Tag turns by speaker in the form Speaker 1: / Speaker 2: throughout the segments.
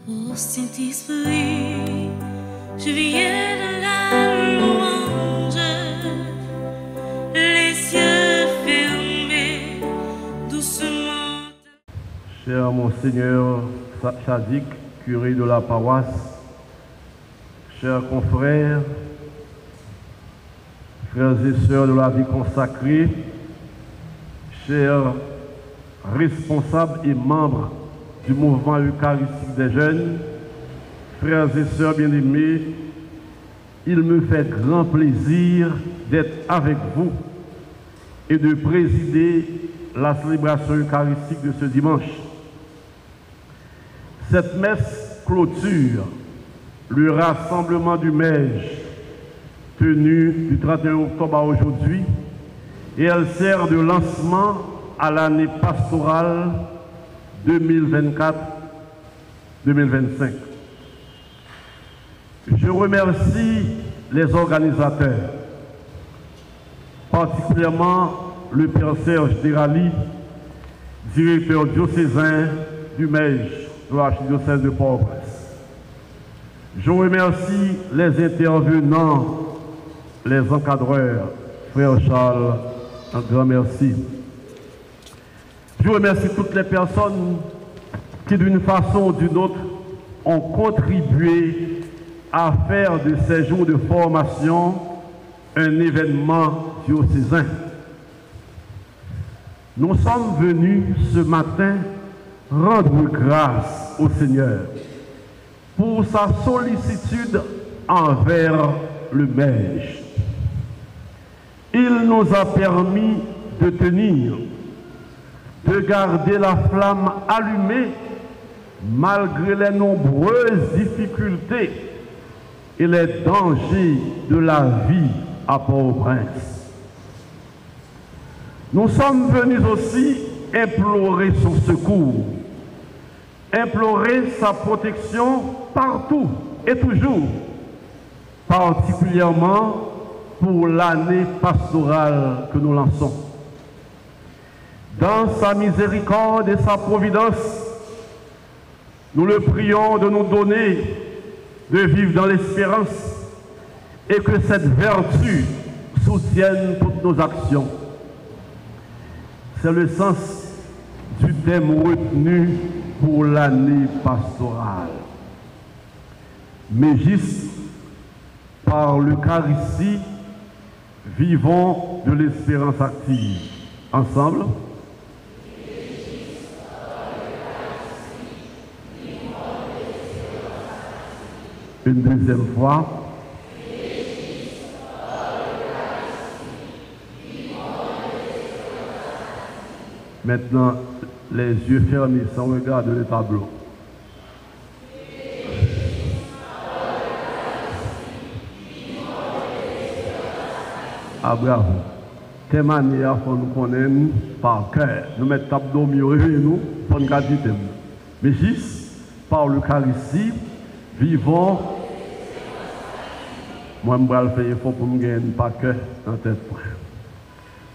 Speaker 1: Ô Saint-Esprit, je viens de la louange, les yeux fermés, doucement.
Speaker 2: Cher Monseigneur Chadik, curé de la paroisse, chers confrères, frères et sœurs de la vie consacrée, chers responsables et membres du mouvement eucharistique des jeunes, frères et sœurs bien-aimés, il me fait grand plaisir d'être avec vous et de présider la célébration eucharistique de ce dimanche. Cette messe clôture le rassemblement du Mège tenu du 31 octobre à aujourd'hui et elle sert de lancement à l'année pastorale 2024-2025. Je remercie les organisateurs, particulièrement le Père Serge Derali, directeur diocésain du Mège de l'archidiocèse de Port-au-Prince. Je remercie les intervenants, les encadreurs, frère Charles, un grand merci. Je remercie toutes les personnes qui, d'une façon ou d'une autre, ont contribué à faire de ces jours de formation un événement diocésain. Nous sommes venus ce matin rendre grâce au Seigneur pour sa sollicitude envers le Mège. Il nous a permis de tenir, de garder la flamme allumée malgré les nombreuses difficultés et les dangers de la vie à Port-au-Prince. Nous sommes venus aussi implorer son secours, implorer sa protection partout et toujours, particulièrement pour l'année pastorale que nous lançons. Dans sa miséricorde et sa providence, nous le prions de nous donner de vivre dans l'espérance et que cette vertu soutienne toutes nos actions. C'est le sens du thème retenu pour l'année pastorale. Mégis, par l'Eucharistie, vivons de l'espérance active. Ensemble. Une deuxième fois. Maintenant, les yeux fermés sans regarder le tableau. Ah bravo. Quelle manière pour nous connaître par cœur. Nous mettons tableau mieux nous pour nous garder. Mais juste par l'Eucharistie, vivons. Moi, je vais faire effort pour me gagner par cœur en tête.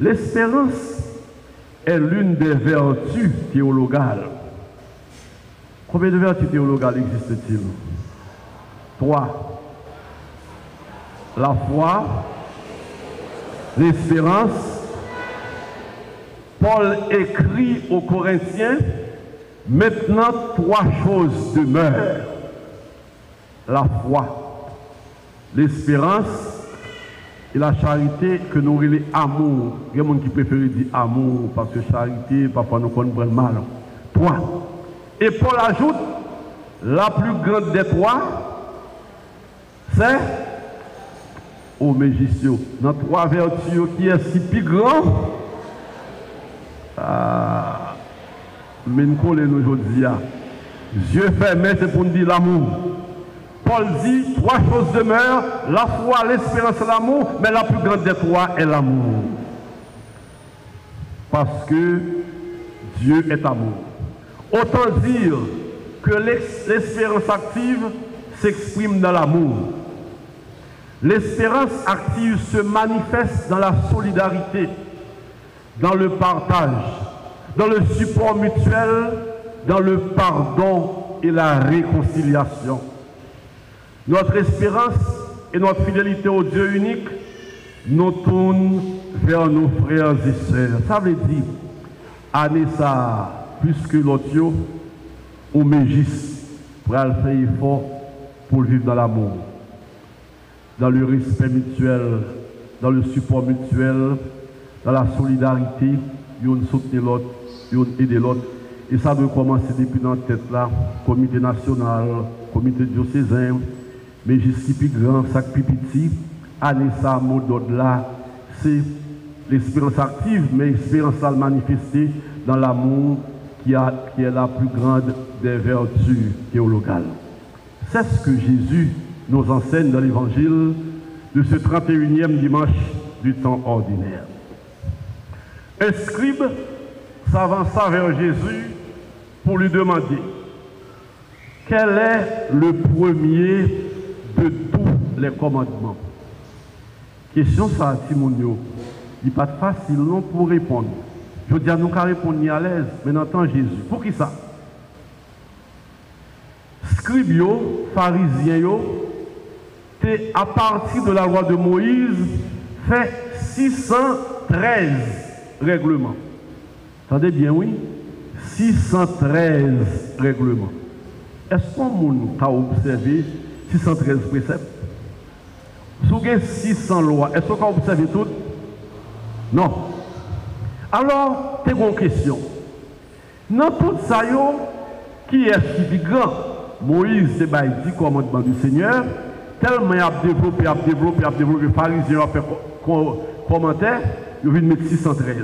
Speaker 2: L'espérance est l'une des vertus théologales. Combien de vertus théologales existent-il? 3. La foi, l'espérance. Paul écrit aux Corinthiens, maintenant 3 choses demeurent. La foi, l'espérance et la charité que nous relèvons amour. Il y a des gens qui préfèrent dire amour parce que charité, parfois nous connaissons le mal. 3. Et Paul ajoute, la plus grande des 3, c'est au Mégistio. Dans 3 vertus qui est si plus grand, mais nous connaissons aujourd'hui. Yeux fermés, c'est pour nous dire l'amour. Paul dit, 3 choses demeurent, la foi, l'espérance et l'amour, mais la plus grande des 3 est l'amour. Parce que Dieu est amour. Autant dire que l'espérance active s'exprime dans l'amour. L'espérance active se manifeste dans la solidarité, dans le partage, dans le support mutuel, dans le pardon et la réconciliation. Notre espérance et notre fidélité au Dieu unique nous tournent vers nos frères et sœurs. Ça veut dire, année ça, plus que l'autre, on mégis pour faire effort pour vivre dans l'amour, dans le respect mutuel, dans le support mutuel, dans la solidarité, on soutenir l'autre, on aider l'autre. Et ça doit commencer depuis dans la tête là, comité national, comité diocésain, mais jusqu'à plus grand, sac plus petit, année ça, mot d'ordre là, c'est l'espérance active, mais l'espérance là manifestée dans l'amour qui est la plus grande des vertus théologales. C'est ce que Jésus nous enseigne dans l'évangile de ce 31e dimanche du temps ordinaire. Un scribe s'avança vers Jésus pour lui demander quel est le premier de tous les commandements. Question ça, Timonio. Il n'est pas facile non pour répondre. Je dis à nous qu'à répondre à l'aise, mais n'entend Jésus. Pour qui ça? Scribes, pharisiens, à partir de la loi de Moïse, fait 613 règlements. Attendez bien, oui? 613 règlements. Est-ce qu'on a observé 613 préceptes? Si vous avez 600 lois, est-ce qu'on a observé toutes? Non. Alors, c'est une question. Dans tout ça, qui est qui est grand? Moïse, c'est 10 commandements du Seigneur. Tellement il a développé, les pharisiens ont fait commentaire, ils viennent mettre 613.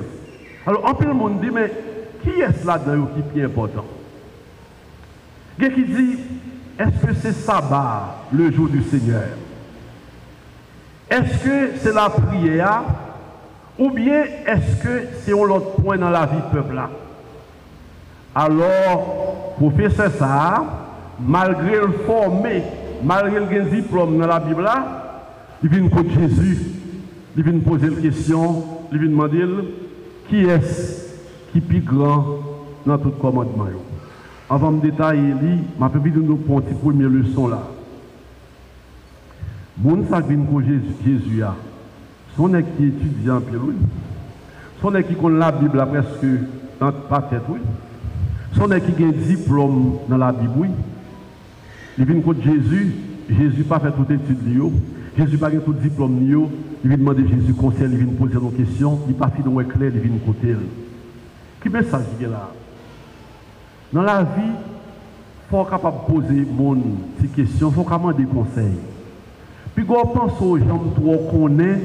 Speaker 2: Alors, un peu le monde dit, mais qui est là-dedans qui est important? Il y a qui dit, est-ce que c'est sabbat, le jour du Seigneur? Est-ce que c'est la prière? Ou bien est-ce que c'est un autre point dans la vie du peuple là? Alors, professeur ça, malgré le formé, malgré le diplôme dans la Bible là, il vient contre Jésus, il vient poser une question, il vient demander qui est-ce qui est plus grand dans tout commandement. Avant de détailler, je vais vous prendre une première leçon là. Bon, ça vient pour Jésus. Son est qui étudie en pile, oui. Son est qui connaît la Bible presque dans la tête, oui. Son est qui a un diplôme dans la Bible, oui. Il vient contre Jésus. Jésus n'a pas fait toute étude. Jésus n'a pas fait tout diplôme. Il vient demander Jésus conseil, il vient poser nos questions. Il n'a pas fait de clair, il vient côté. Qui message il est là? Dans la vie, il faut être capable de poser ces questions, il faut demander des conseils. Puis quand on pense aux gens qu'on connaît,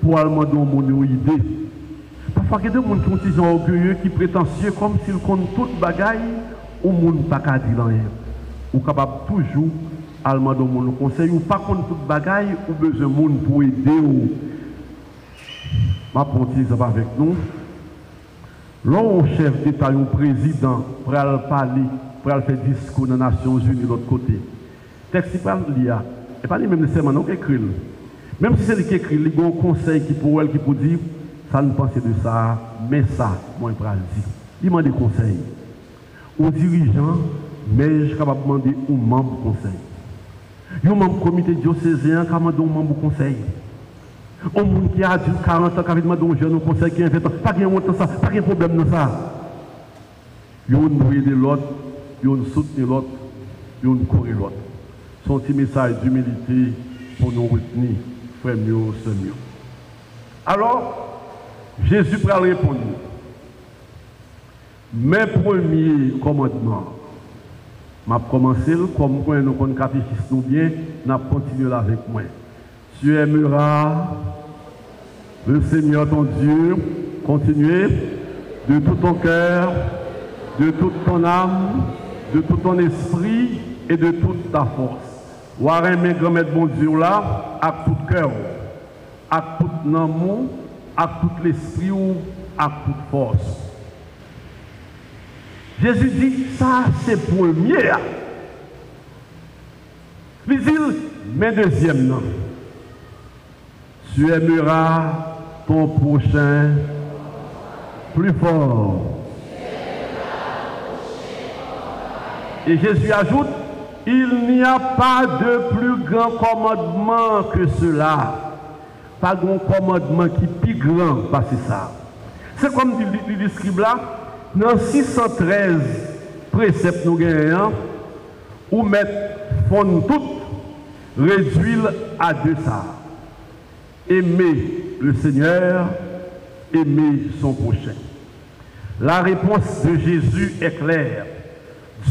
Speaker 2: pour demander mon idée. Parfois, il y a des gens qui sont orgueilleux, qui sont prétentieux, comme s'ils connaissent toute bagaille, ou ne pas dire rien. Ou capable toujours de demander mon conseil, ou pas connaître toute bagaille, ou besoin de monde pour aider. Je vais prendre un exemple avec nous. Lorsqu'un chef d'État, un président, pour aller parler, pour aller faire discours dans les Nations Unies de l'autre côté, le texte parle de l'IA, et pas même nécessairement non écrit. Même si c'est lui qui écrit, il y a un conseil qui pour elle qui peut dire, ça ne pense de ça, mais ça, moi je vais le dire. Il demande des conseils. Aux dirigeants, mais je suis capable de demander aux membres du conseil. Un membre du comité diocésain qui a demandé aux membres du conseil. Un monde qui a 40 ans qui a demandé aux jeunes au conseil qui a 20 ans. Pas de honte dans ça, pas de problème dans ça. Ils ont aider l'autre, ils ont soutenu l'autre, ils ont courir l'autre. Son petit message d'humilité pour nous retenir. Frère mieux, c'est mieux. Alors, Jésus va répondre. Mes premiers commandements, je vais commencer, comme nous connaissons catéchisme bien, nous continuer avec moi. Tu aimeras le Seigneur ton Dieu, continuer de tout ton cœur, de toute ton âme, de tout ton esprit et de toute ta force. Warren mes grand-mère bon Dieu là, à tout cœur, à tout amour, à tout l'esprit ou à toute force. Jésus dit, ça c'est premier. Il dit, mais deuxième non. Tu aimeras ton prochain plus fort. Et Jésus ajoute, il n'y a pas de plus grand commandement que cela. Pas de commandement qui est plus grand, parce que ça. C'est comme dit le scribe là, dans 613 préceptes nous gagnons, ou mettre fond tout, réduire à deux ça. Aimer le Seigneur, aimer son prochain. La réponse de Jésus est claire.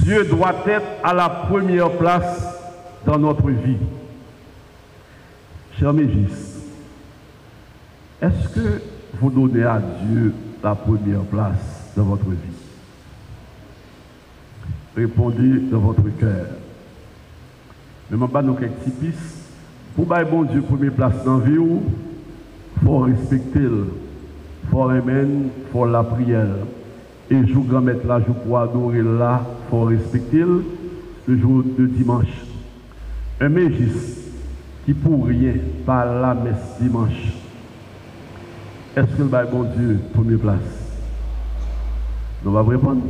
Speaker 2: Dieu doit être à la première place dans notre vie. Cher Mégis, est-ce que vous donnez à Dieu la première place dans votre vie? Répondez dans votre cœur. Mais je vais nous quelques petits pistes. Pour que bon Dieu première place dans la vie, il faut respecter, il faut aimer, il faut la prière. Et jour grand maître là, je pour adorer là, il faut respecter le jour de dimanche. Un mégis qui pour rien par la messe dimanche. Est-ce que le bon Dieu première place? Nous allons répondre.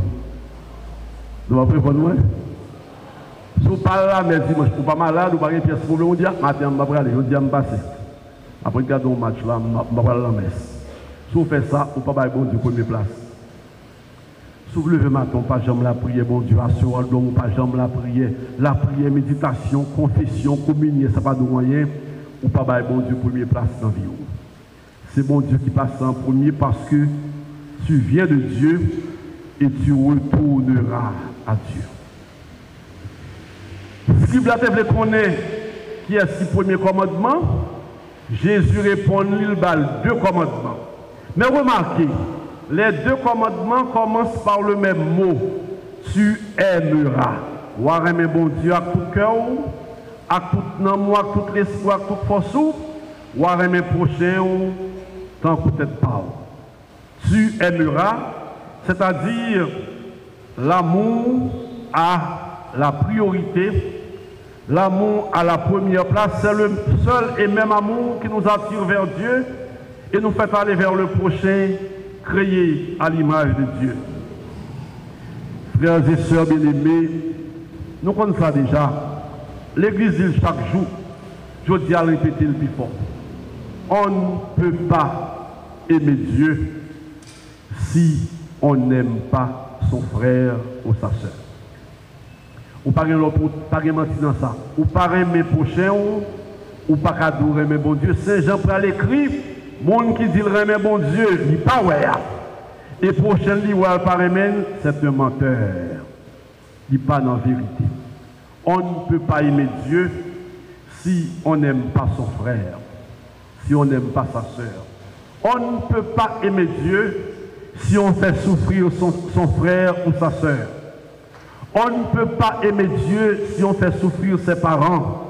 Speaker 2: Nous allons répondre. Si vous parlez la messe dimanche, vous pas malade, vous pas une pièce problème, on dit matin, je vais aller, je dis je vais passer. Après regarder un match là, je vais aller à la messe. Si vous faites ça, vous ne pouvez pas bon Dieu première place. Si vous levez matin, pas jamais la prière, bon Dieu, assurez donc pas jamais la prière, méditation, confession, communion, ça pas de moyen, ou pas bon Dieu première place dans la vie. C'est bon Dieu qui passe en premier parce que tu viens de Dieu et tu retourneras à Dieu. Ce qui vous connaît qui est ce premier commandement, Jésus répond, il balle deux commandements. Mais remarquez, les deux commandements commencent par le même mot. Tu aimeras. Ou aimer bon Dieu à tout cœur, à tout nom, à tout l'espoir, à toute force, ou aimer prochain, tant peut-être pas. Tu aimeras, c'est-à-dire l'amour à la priorité, l'amour à la première place. C'est le seul et même amour qui nous attire vers Dieu et nous fait aller vers le prochain, créé à l'image de Dieu. Frères et sœurs bien-aimés, nous connaissons ça déjà. L'Église dit chaque jour, je dis à répéter le plus fort. On ne peut pas aimer Dieu si on n'aime pas son frère ou sa sœur. Ou pas mentir dans ça. Ou pas aimer prochain ou pas adorer mais bon Dieu. Saint Jean prend l'écrit, monde qui dit aimer bon Dieu, il pas ouais. Et prochain dit ouais pas aimer, c'est un menteur. Il pas dans la vérité. On ne peut pas aimer Dieu si on n'aime pas son frère, si on n'aime pas sa sœur. On ne peut pas aimer Dieu si on fait souffrir son frère ou sa sœur. On ne peut pas aimer Dieu si on fait souffrir ses parents.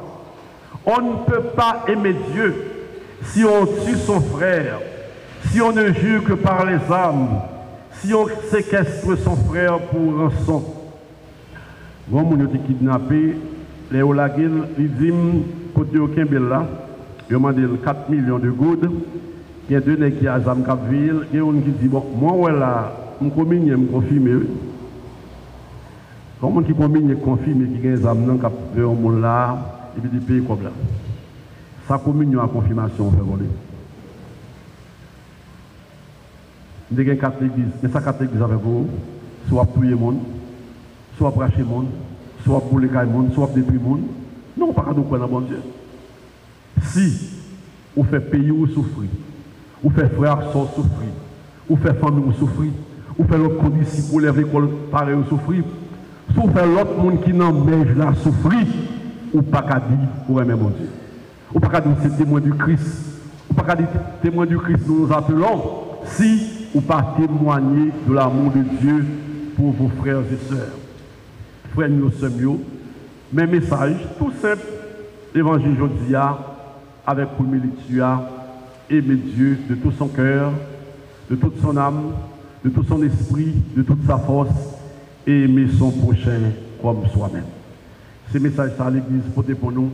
Speaker 2: On ne peut pas aimer Dieu si on tue son frère, si on ne jure que par les âmes, si on séquestre son frère pour rançon. Quand on est kidnappé, les Olaguil, ils disent, côté aucun là, ils ont demandé 4 millions de gouttes. Il y a deux nègres qui ont Zam Capville, il y a un qui dit, bon, moi, là, je combine, je confirme. Comment qui combine, confirme, qui a Zam nan cap de un là, et puis des pays comme là. Sa communion à confirmation, on fait voler. Il y a 4 églises, mais ça 4 églises avec vous, soit tuer le monde, soit bracher le monde, soit pour les le monde, soit détruire le monde. Non, pas de quoi dans bon Dieu. Si on fait payer ou souffrir, ou fait frère souffrir, ou fait famille souffrir, ou fait l'autre condition pour lever l'école pareil ou souffrir, si on fait l'autre monde qui n'en met là souffrir, ou pas qu'à dire pour aimer mon Dieu. Ou pas qu'à dire c'est témoin du Christ. Ou pas qu'à dire témoin du Christ nous nous appelons, si ou pas témoigner de l'amour de Dieu pour vos frères et sœurs. Frères nous sommes, mes messages, tout simple, l'évangile Jodia, avec pour militia, aimer Dieu de tout son cœur, de toute son âme, de tout son esprit, de toute sa force, et aimer son prochain comme soi-même. Ces messages à l'église pour nous,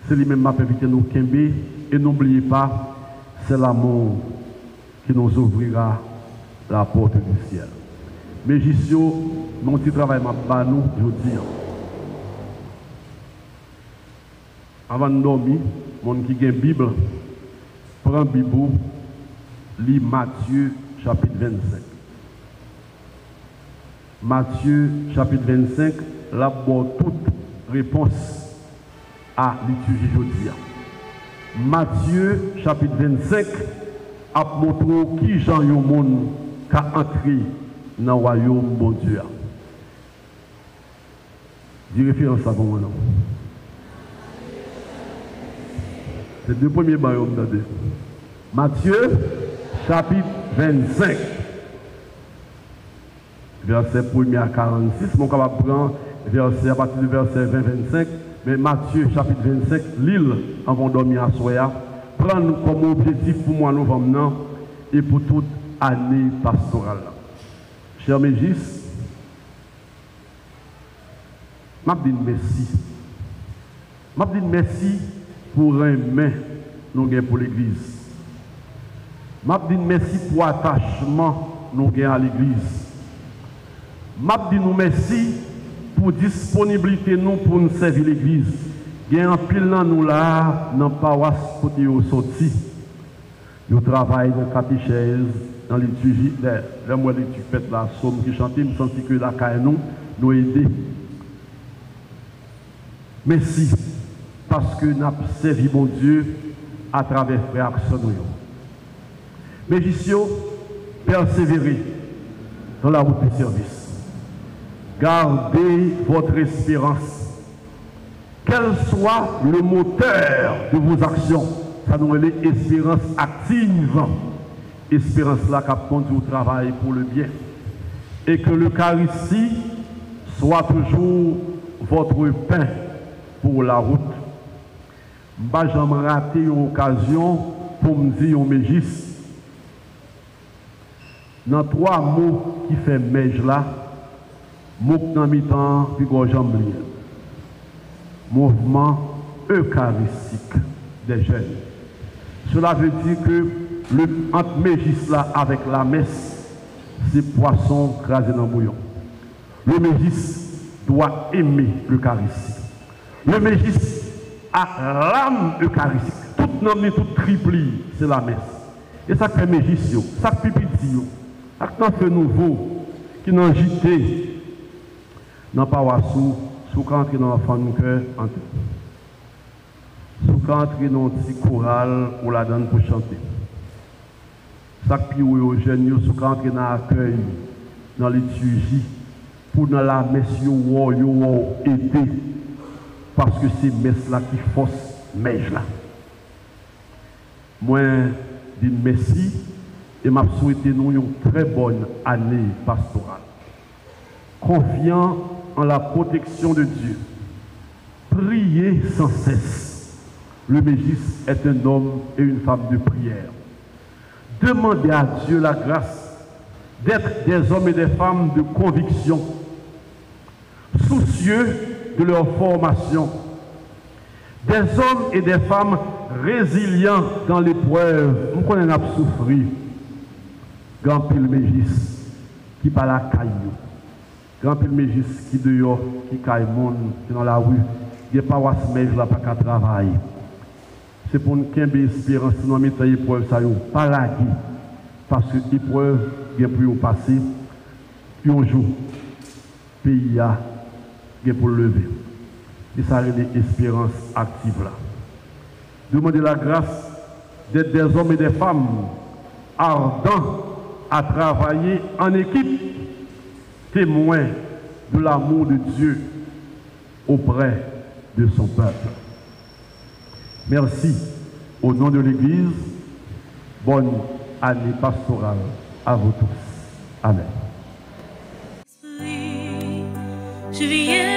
Speaker 2: c'est lui-même m'a invité nous Kembe, et n'oubliez pas, c'est l'amour qui nous ouvrira la porte du ciel. Mais Gisio, mon petit travail m'a pas nous, je dis. avant de dormir, monde qui a une Bible, prend la Bible, lit Matthieu chapitre 25. Matthieu chapitre 25, là, bon, toute réponse à liturgie aujourd'hui. Matthieu chapitre 25 a montré qui Jean yo monde qui a entré dans le royaume bon Dieu. Dis référence à bon non. C'est deux premiers royaumes dans deux. Matthieu chapitre 25. Verset 1er à 46. Mon capable prendre verset à partir du verset 20-25. Mais Matthieu chapitre 25, l'île avant de dormir à soya, prendre comme objectif pour moi novembre et pour toute année pastorale. Cher Mégis, je dis merci. Je dis merci pour un main nous avons pour l'Église. Je dis merci pour l'attachement nous avons à l'Église. Je dis merci pour disponibilité nous pour nous servir l'Église. Il y a un pile dans nous là, dans la paroisse côté au sorti. Nous travaillons dans la catéchèse, dans la liturgie. Là, moi, tu fais la somme qui chante, je me sens que la caille nous aider. Merci, parce que nous avons servi mon Dieu à travers frère Sonnoyo. Mégiccio, persévérez dans la route du service. Gardez votre espérance. Quel soit le moteur de vos actions, ça nous est l'espérance active. Espérance là qui conduit au travail pour le bien. Et que l'Eucharistie soit toujours votre pain pour la route. Je n'ai jamais raté une occasion pour me dire au Mégis. Dans trois mots qui fait mège là, mouk dans mi-temps, puis gorjam lié. Mouvement eucharistique des jeunes. Cela veut dire que le entre Mégis là avec la messe, c'est poisson crasé dans le bouillon. Le Mégis doit aimer l'Eucharistie. Le Mégis a l'âme eucharistique. Tout nom tout tripli, c'est la messe. Et ça fait Mégis, ça fait pipiti, ça fait nouveau, qui n'en jité. Dans pas wassou, sous qu'entrer dans l'enfant de cœur, sous qu'entrer dans un petit choral ou la donne pour chanter. Ça qui aux jeunes, sous qu'entrer dans l'accueil, dans la liturgie, pour dans la messe, yo aider, parce que c'est messe là qui force mèche là. Moi, dis merci et m'a souhaité nous une très bonne année pastorale. Confiant en la protection de Dieu. Priez sans cesse. Le Mégis est un homme et une femme de prière. Demandez à Dieu la grâce d'être des hommes et des femmes de conviction, soucieux de leur formation, des hommes et des femmes résilients dans l'épreuve. Nous connaissons à souffrir. Grand pile Mégis qui parle à caillou. Grand pile Mégis qui dehors, qui caille monde, qui dans la rue, il n'y a pas de mèche là, pas qu'à travailler. C'est pour nous qu'il y ait espérance, nous mettons l'épreuve, ça y est, pas la guerre. Parce que l'épreuve, il y a plus au passé, puis un jour, le pays a pour le lever. Et ça a une espérance active là. Demandez la grâce d'être des hommes et des femmes ardents à travailler en équipe, témoin de l'amour de Dieu auprès de son peuple. Merci au nom de l'Église. Bonne année pastorale à vous tous. Amen.
Speaker 1: Je viens